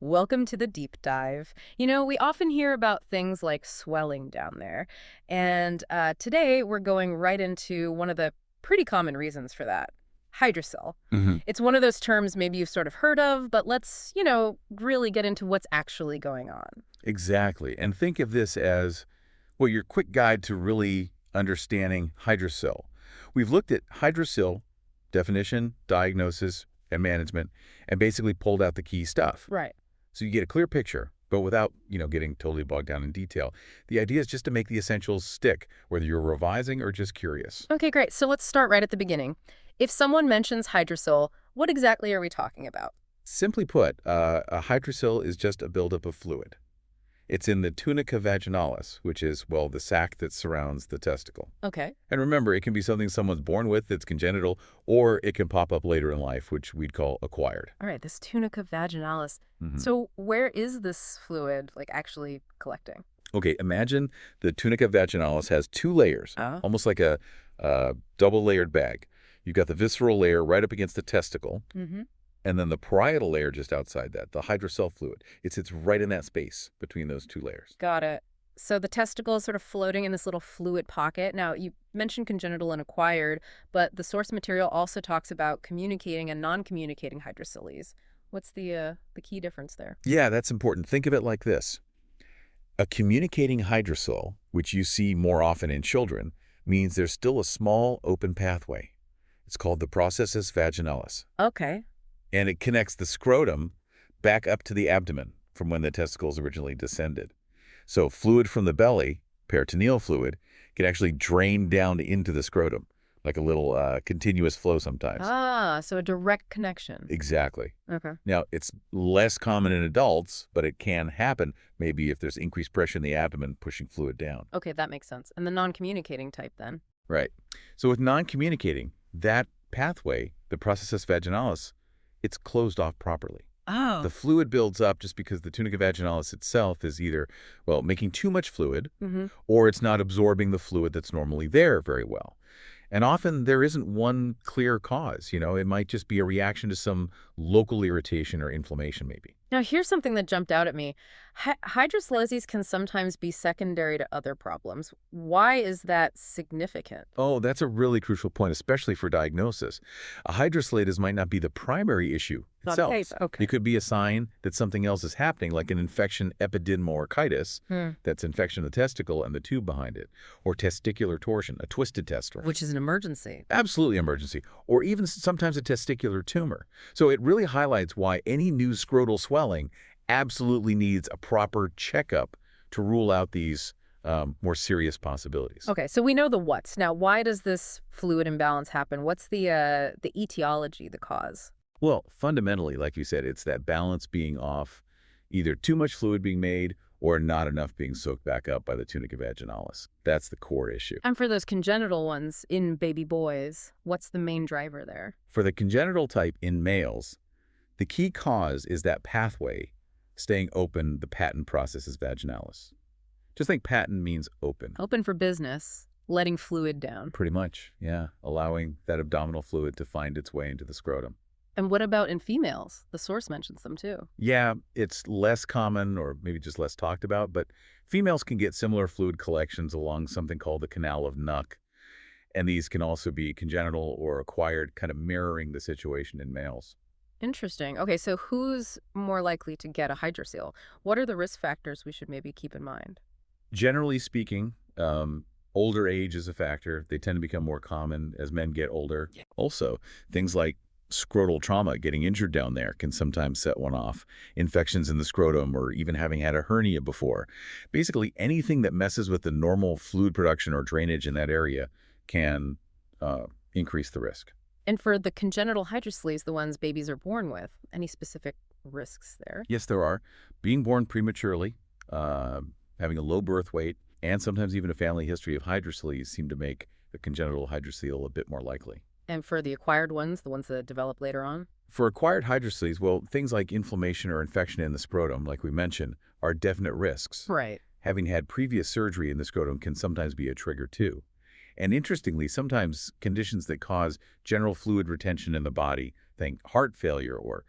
Welcome to the deep dive. We often hear about things like swelling down there. And today we're going right into one of the pretty common reasons for that, hydrocele. hmm It's one of those terms maybe you've sort of heard of, but let's really get into what's actually going on. Exactly. And think of this as, well, your quick guide to really understanding hydrocele. We've looked at hydrocele, definition, diagnosis, and management, and basically pulled out the key stuff. Right. So you get a clear picture, but without, getting totally bogged down in detail. The idea is just to make the essentials stick, whether you're revising or just curious. Okay, great. So let's start right at the beginning. If someone mentions hydrocele, what exactly are we talking about? Simply put, a hydrocele is just a buildup of fluid. It's in the tunica vaginalis, which is, well, the sac that surrounds the testicle. Okay. And remember, it can be something someone's born with that's congenital, or it can pop up later in life, which we'd call acquired. All right, this tunica vaginalis. hmm So where is this fluid, actually collecting? Okay, imagine the tunica vaginalis has two layers, Oh. almost like a double-layered bag. You've got the visceral layer right up against the testicle, Mm-hmm. and then the parietal layer just outside that, the hydrocele fluid. It sits right in that space between those two layers. Got it. So the testicle is sort of floating in this little fluid pocket. Now, you mentioned congenital and acquired, but the source material also talks about communicating and non-communicating hydroceles. What's the key difference there? Yeah, that's important. Think of it like this. A communicating hydrocele, which you see more often in children, means there's still a small open pathway. It's called the processus vaginalis, Okay. and it connects the scrotum back up to the abdomen from when the testicles originally descended. So fluid from the belly, peritoneal fluid, can actually drain down into the scrotum, like a little continuous flow sometimes. Ah, so a direct connection. Exactly. Okay. Now, it's less common in adults, but it can happen maybe if there's increased pressure in the abdomen pushing fluid down. Okay, that makes sense. And the non-communicating type then? Right. So with non-communicating, that pathway, the processus vaginalis, it's closed off properly. Oh. The fluid builds up just because the tunica vaginalis itself is either, well, making too much fluid, Mm-hmm. or it's not absorbing the fluid that's normally there very well. And often there isn't one clear cause. It might just be a reaction to some local irritation or inflammation maybe. Now, here's something that jumped out at me. Hydrocelses can sometimes be secondary to other problems. Why is that significant? Oh, that's a really crucial point, especially for diagnosis. A hydrocele might not be the primary issue On itself. tape, okay. It could be a sign that something else is happening, like an infection epididymoorchitis, Hmm. that's infection of the testicle and the tube behind it, or testicular torsion, a twisted testicle. Which is an emergency. Absolutely emergency, or even sometimes a testicular tumor. So it really highlights why any new scrotal swelling absolutely needs a proper checkup to rule out these more serious possibilities. Okay, so we know the what's. Now, why does this fluid imbalance happen? What's the etiology, the cause? Well, fundamentally, like you said, it's that balance being off, either too much fluid being made or not enough being soaked back up by the tunica vaginalis. That's the core issue. And for those congenital ones in baby boys, what's the main driver there? For the congenital type in males, the key cause is that pathway staying open, the patent processus vaginalis. Just think patent means open. Open for business, letting fluid down. Pretty much, yeah. Allowing that abdominal fluid to find its way into the scrotum. And what about in females? The source mentions them too. Yeah, it's less common or maybe just less talked about, but females can get similar fluid collections along something called the canal of Nuck. And these can also be congenital or acquired, kind of mirroring the situation in males. Interesting. Okay, so who's more likely to get a hydrocele? What are the risk factors we should maybe keep in mind? Generally speaking, older age is a factor. They tend to become more common as men get older. Yeah. Also, things like scrotal trauma, getting injured down there, can sometimes set one off. Infections in the scrotum, or even having had a hernia before. Basically, anything that messes with the normal fluid production or drainage in that area can increase the risk. And for the congenital hydroceles, the ones babies are born with, any specific risks there? Yes, there are. Being born prematurely, having a low birth weight, and sometimes even a family history of hydroceles seem to make the congenital hydrocele a bit more likely. And for the acquired ones, the ones that develop later on? For acquired hydroceles, well, things like inflammation or infection in the scrotum, like we mentioned, are definite risks. Right. Having had previous surgery in the scrotum can sometimes be a trigger too. And interestingly, sometimes conditions that cause general fluid retention in the body, think heart failure or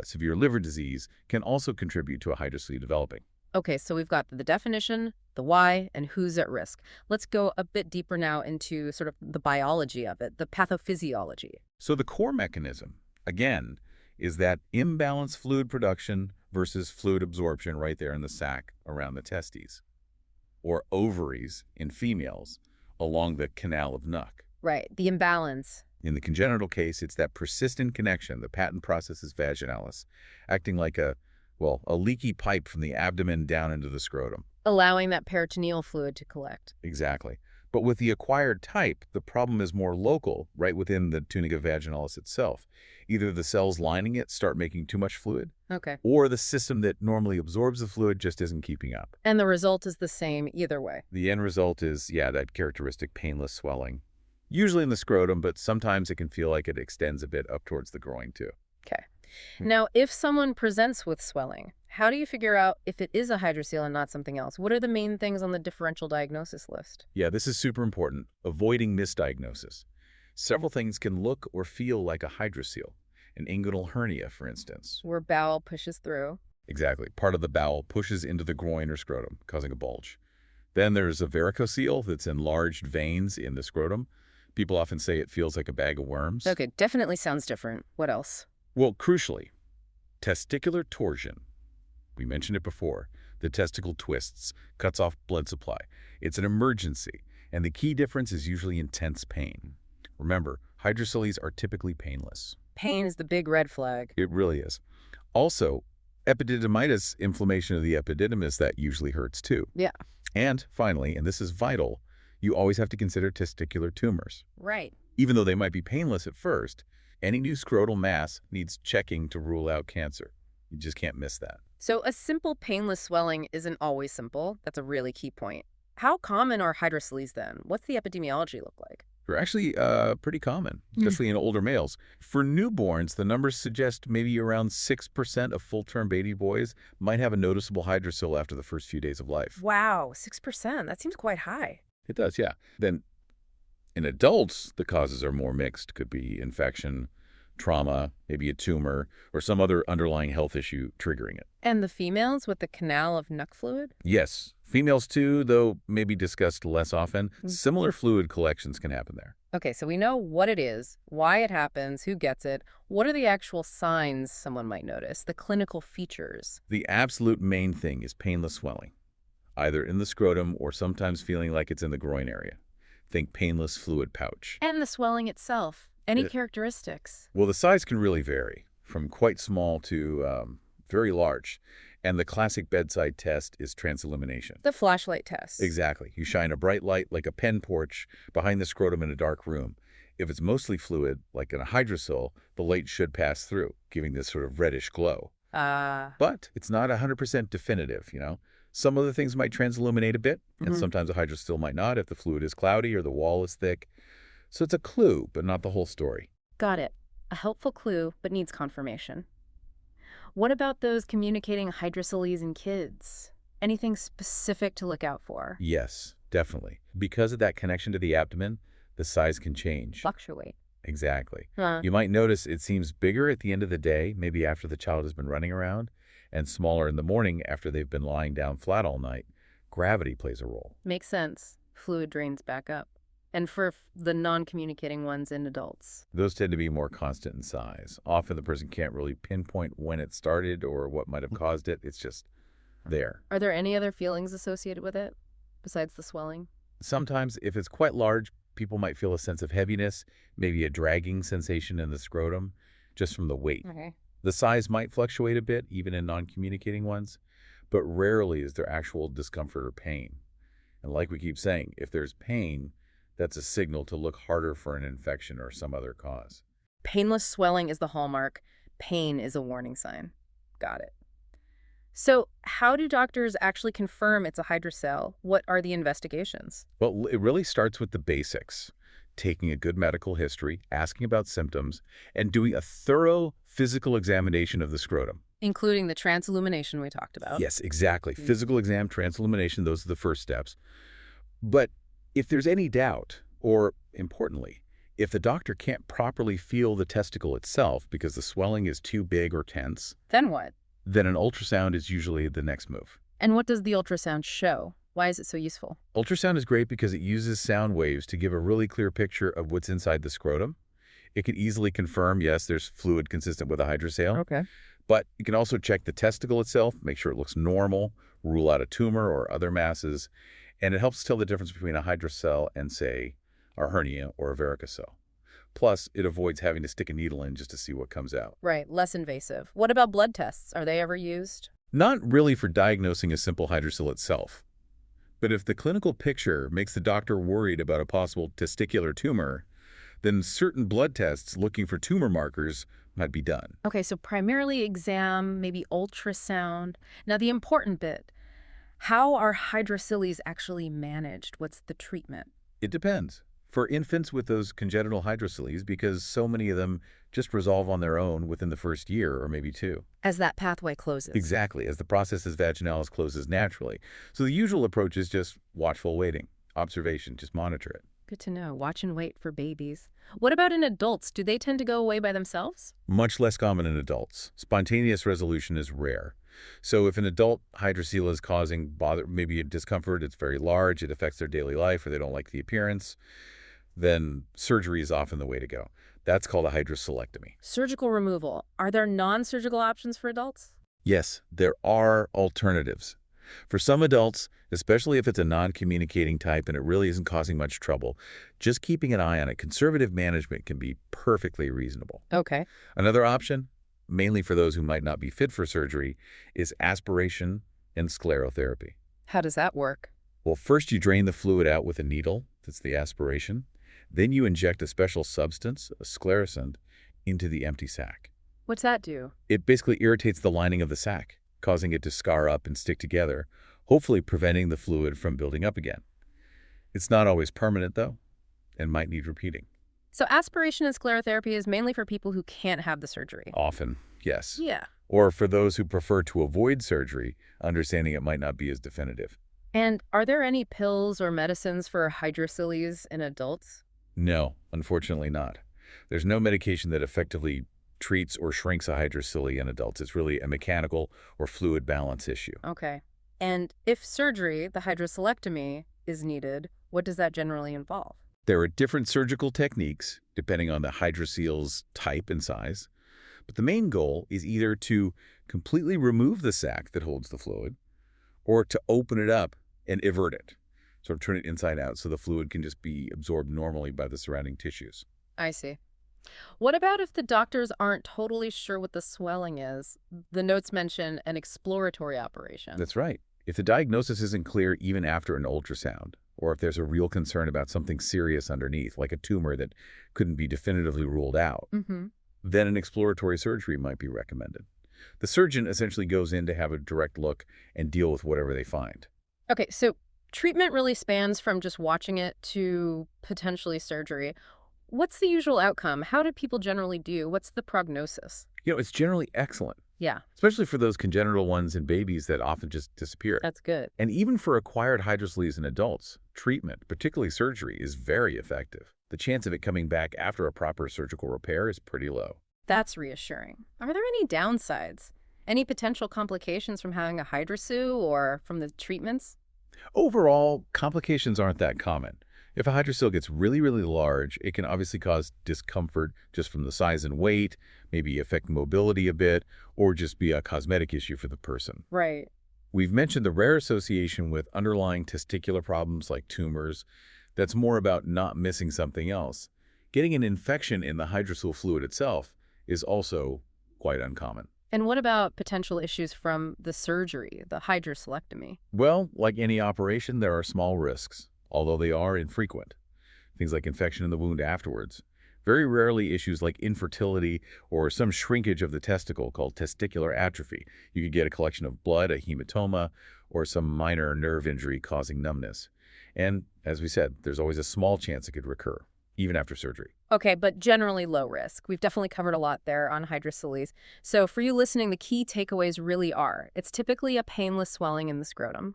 severe liver disease can also contribute to a hydrocele developing. Okay, so we've got the definition, the why, and who's at risk. Let's go a bit deeper now into sort of the biology of it, the pathophysiology. So the core mechanism, again, is that imbalanced fluid production versus fluid absorption right there in the sac around the testes, or ovaries in females along the canal of Nuck. Right, the imbalance. In the congenital case, it's that persistent connection, the patent processus vaginalis, acting like a leaky pipe from the abdomen down into the scrotum. Allowing that peritoneal fluid to collect. Exactly. But with the acquired type, the problem is more local, right within the tunica vaginalis itself. Either the cells lining it start making too much fluid, Okay. or the system that normally absorbs the fluid just isn't keeping up. And the result is the same either way. The end result is, that characteristic painless swelling. Usually in the scrotum, but sometimes it can feel like it extends a bit up towards the groin too. Okay. Now, if someone presents with swelling, how do you figure out if it is a hydrocele and not something else? What are the main things on the differential diagnosis list? Yeah, this is super important, avoiding misdiagnosis. Several things can look or feel like a hydrocele. An inguinal hernia, for instance. Where bowel pushes through. Exactly. Part of the bowel pushes into the groin or scrotum, causing a bulge. Then there's a varicocele that's enlarged veins in the scrotum. People often say it feels like a bag of worms. Okay, definitely sounds different. What else? Well, crucially, testicular torsion. We mentioned it before. The testicle twists, cuts off blood supply. It's an emergency, and the key difference is usually intense pain. Remember, hydroceles are typically painless. Pain is the big red flag. It really is. Also, epididymitis, inflammation of the epididymis, that usually hurts too. Yeah. And finally, and this is vital, you always have to consider testicular tumors. Right. Even though they might be painless at first, any new scrotal mass needs checking to rule out cancer. You just can't miss that. So a simple painless swelling isn't always simple. That's a really key point. How common are hydroceles then? What's the epidemiology look like? They're actually pretty common, especially in older males. For newborns, the numbers suggest maybe around 6% of full-term baby boys might have a noticeable hydrocele after the first few days of life. Wow, 6%. That seems quite high. It does, yeah. Then in adults, the causes are more mixed. Could be infection, trauma, maybe a tumor, or some other underlying health issue triggering it. And the females with the canal of Nuck fluid? Yes. Females too, though maybe discussed less often. Similar fluid collections can happen there. Okay, so we know what it is, why it happens, who gets it. What are the actual signs someone might notice, the clinical features? The absolute main thing is painless swelling, either in the scrotum or sometimes feeling like it's in the groin area. Think painless fluid pouch. And the swelling itself. Any characteristics? Well, the size can really vary, from quite small to very large. And the classic bedside test is transillumination. The flashlight test. Exactly. You shine a bright light like a pen torch behind the scrotum in a dark room. If it's mostly fluid, like in a hydrocele, the light should pass through, giving this sort of reddish glow. But it's not 100% definitive, Some other things might transilluminate a bit, and sometimes a hydrocele might not if the fluid is cloudy or the wall is thick. So it's a clue, but not the whole story. Got it. A helpful clue, but needs confirmation. What about those communicating hydroceles in kids? Anything specific to look out for? Yes, definitely. Because of that connection to the abdomen, the size can change. Fluctuate. Exactly. You might notice it seems bigger at the end of the day, maybe after the child has been running around, and smaller in the morning after they've been lying down flat all night. Gravity plays a role. Makes sense. Fluid drains back up. And for the non-communicating ones in adults? Those tend to be more constant in size. Often the person can't really pinpoint when it started or what might have caused it. It's just there. Are there any other feelings associated with it besides the swelling? Sometimes, if it's quite large, people might feel a sense of heaviness, maybe a dragging sensation in the scrotum, just from the weight. Okay. The size might fluctuate a bit, even in non-communicating ones, but rarely is there actual discomfort or pain. And like we keep saying, if there's pain, that's a signal to look harder for an infection or some other cause. Painless swelling is the hallmark. Pain is a warning sign. Got it. So how do doctors actually confirm it's a hydrocele? What are the investigations? Well, it really starts with the basics. Taking a good medical history, asking about symptoms, and doing a thorough physical examination of the scrotum. Including the transillumination we talked about. Yes, exactly. Physical exam, transillumination, those are the first steps. But if there's any doubt, or importantly, If the doctor can't properly feel the testicle itself because the swelling is too big or tense, Then what? then an ultrasound is usually the next move. And what does the ultrasound show? Why is it so useful? Ultrasound is great because it uses sound waves to give a really clear picture of what's inside the scrotum. It can easily confirm, yes, there's fluid consistent with a hydrocele, Okay. but you can also check the testicle itself, make sure it looks normal, rule out a tumor or other masses, and it helps tell the difference between a hydrocele and, say, a hernia or a varicocele. Plus, it avoids having to stick a needle in just to see what comes out. Right, less invasive. What about blood tests? Are they ever used? Not really for diagnosing a simple hydrocele itself, but if the clinical picture makes the doctor worried about a possible testicular tumor, then certain blood tests looking for tumor markers might be done. Okay, so primarily exam, maybe ultrasound. Now the important bit, how are hydroceles actually managed? What's the treatment? It depends. For infants with those congenital hydroceles, because so many of them just resolve on their own within the first year or maybe two. As that pathway closes. Exactly, as the processus vaginalis closes naturally. So the usual approach is just watchful waiting, observation, just monitor it. Good to know. Watch and wait for babies. What about in adults? Do they tend to go away by themselves? Much less common in adults. Spontaneous resolution is rare. So if an adult hydrocele is causing bother, maybe a discomfort, it's very large, it affects their daily life, or they don't like the appearance, then surgery is often the way to go. That's called a hydrocelectomy. Surgical removal. Are there non-surgical options for adults? Yes, there are alternatives. For some adults, especially if it's a non-communicating type and it really isn't causing much trouble, just keeping an eye on it, conservative management can be perfectly reasonable. Okay. Another option, mainly for those who might not be fit for surgery, is aspiration and sclerotherapy. How does that work? Well, first you drain the fluid out with a needle, that's the aspiration. Then you inject a special substance, a sclerosant, into the empty sac. What's that do? It basically irritates the lining of the sac, causing it to scar up and stick together, hopefully preventing the fluid from building up again. It's not always permanent, though, and might need repeating. So aspiration and sclerotherapy is mainly for people who can't have the surgery. Often, yes. Yeah. Or for those who prefer to avoid surgery, understanding it might not be as definitive. And are there any pills or medicines for hydroceles in adults? No, unfortunately not. There's no medication that effectively treats or shrinks a hydrocele in adults. It's really a mechanical or fluid balance issue. Okay. And if surgery, the hydrocelectomy, is needed, what does that generally involve? There are different surgical techniques depending on the hydrocele's type and size, but the main goal is either to completely remove the sac that holds the fluid or to open it up and invert it, sort of turn it inside out so the fluid can just be absorbed normally by the surrounding tissues. I see. What about if the doctors aren't totally sure what the swelling is? The notes mention an exploratory operation. That's right. If the diagnosis isn't clear even after an ultrasound, or if there's a real concern about something serious underneath, like a tumor that couldn't be definitively ruled out, then an exploratory surgery might be recommended. The surgeon essentially goes in to have a direct look and deal with whatever they find. Okay, so treatment really spans from just watching it to potentially surgery. What's the usual outcome? How do people generally do? What's the prognosis? It's generally excellent, Yeah, especially for those congenital ones in babies that often just disappear. that's good. And even for acquired hydroceles in adults, treatment, particularly surgery, is very effective. The chance of it coming back after a proper surgical repair is pretty low. That's reassuring. Are there any downsides? Any potential complications from having a hydrocele or from the treatments? Overall, complications aren't that common. If a hydrocele gets really, really large, it can obviously cause discomfort just from the size and weight, maybe affect mobility a bit, or just be a cosmetic issue for the person. Right. We've mentioned the rare association with underlying testicular problems like tumors. That's more about not missing something else. Getting an infection in the hydrocele fluid itself is also quite uncommon. And what about potential issues from the surgery, the hydrocelectomy? Well, like any operation, there are small risks, although they are infrequent. Things like infection in the wound afterwards. Very rarely issues like infertility or some shrinkage of the testicle called testicular atrophy. You could get a collection of blood, a hematoma, or some minor nerve injury causing numbness. And as we said, there's always a small chance it could recur, even after surgery. Okay, but generally low risk. We've definitely covered a lot there on hydroceles. So for you listening, the key takeaways really are, it's typically a painless swelling in the scrotum.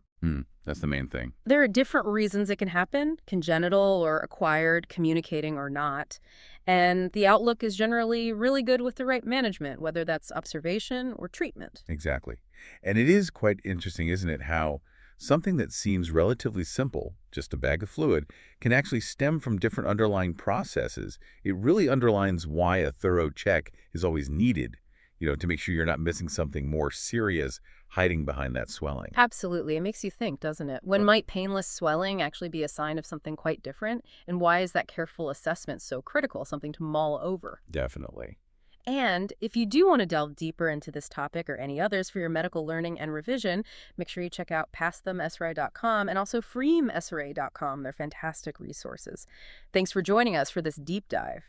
That's the main thing. There are different reasons it can happen, congenital or acquired, communicating or not. And the outlook is generally really good with the right management, whether that's observation or treatment. Exactly. And it is quite interesting, isn't it, how something that seems relatively simple, just a bag of fluid, can actually stem from different underlying processes. It really underlines why a thorough check is always needed, to make sure you're not missing something more serious hiding behind that swelling. Absolutely. It makes you think, doesn't it? When might painless swelling actually be a sign of something quite different? And why is that careful assessment so critical, something to mull over? Definitely. And if you do want to delve deeper into this topic or any others for your medical learning and revision, make sure you check out pastthemsra.com and also freemsra.com. They're fantastic resources. Thanks for joining us for this deep dive.